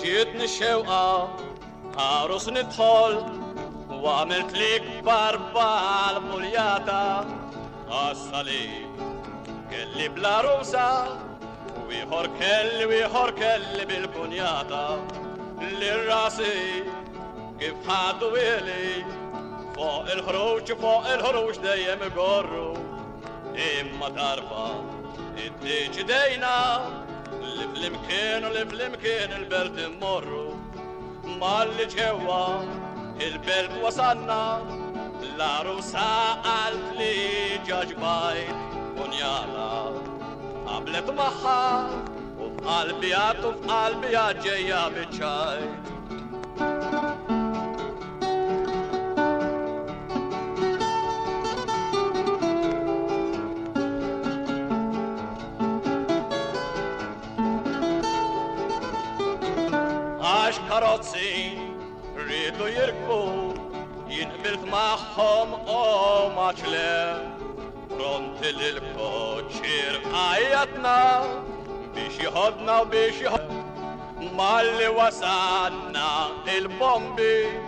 جيتني الشوقة عروس ندخل وعملت لك باربع البولياتا الصليب كل بلا روسة ويهور كل بالكونياتا للراسي كيف حاطويلي فوق الهروش دايم قرو إما تعرفة اديك دينا اللي في المكان البلد مرو مال جوا البلد وصلنا العروسة قالت لي جاج بايت ونيالا قبلت معها وفي قلبي جاية بتشاي عاش كراتسي ريدو يركبوا ينقبلت معهم ماتشلي فرونت للكوتشير آياتنا بيش يهضنا وبيش مالي وصلنا البومبي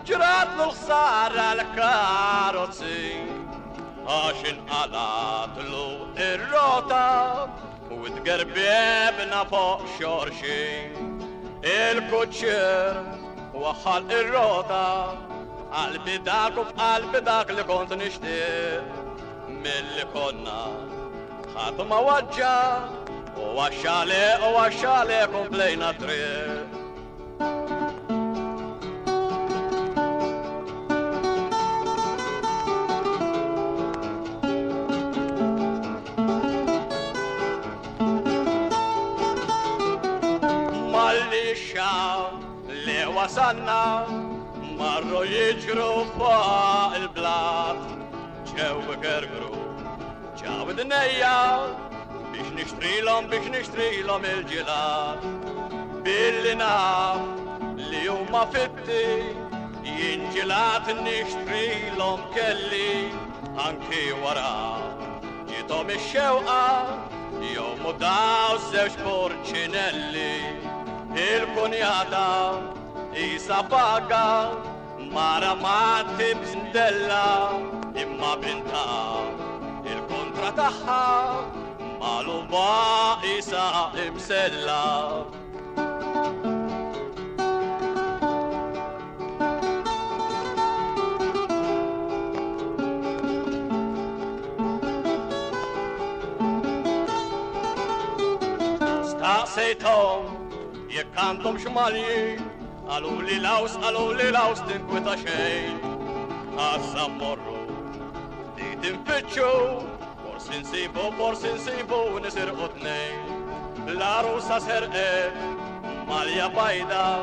جرات الخسارة الكاروتسي عشان قلعتلو الروتا وتقربيبنا فوق شورشي الكوتشير وخال الروتا قلبي داك وفي قلبي داك اللي كنت نشتي من اللي كنا خاتم وجه وشالي كومبلينا طريق مالي الشام اللي وصلنا مروا يجروا فوق البلاد جاو بقرقروا جاو دنيا بيش نشتري لهم الجلاد بلنا اليوم فتي ينجلات نشتري لهم كلي انكي ورا جيتهم الشوقة يوم داو زوج بورتشينيلي الكونياتا إيسا باقا مارا ماتي بسندلا إما بنتا الكونترا تاعها مالو بايسا امسلا استعصيتهم يكانتم شمالي قالوا لي لاوس تنكوتا شيء هسا مروا دي تنفتشوا بورسنسيبو نسرقوا اتنين العروسة سرقت ماليا بايدة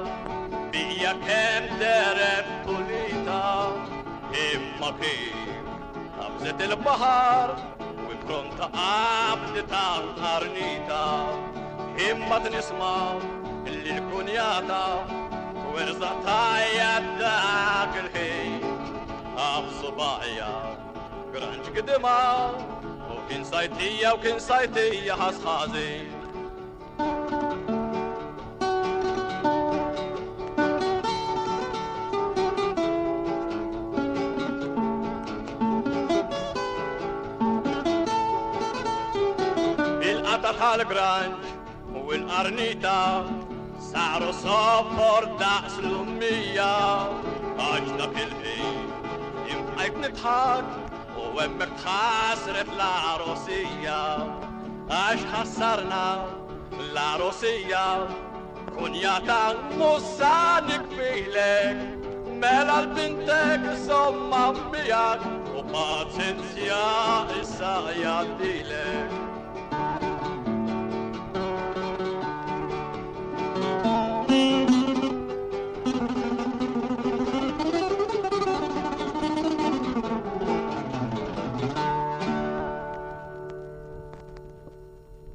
بيا كام دارت بوليتا إما كيف أبزت البحر وبرونتا قابلتا أرنيتا إما تنسمع اللي الكونياتا ورزتها يداك الحين أبصبايا قرانج قدما وكن سايتية حصحازي بالقطر هالقرانج والأرنيتا سعره صفر دعس الأمية أجنا بالهي ينفعك نضحك وامك خسرت العروسية اش خسرنا العروسية كونياتا نصانك فيلك ملال بنتك صم أميك وباتنسيا السايا ديلك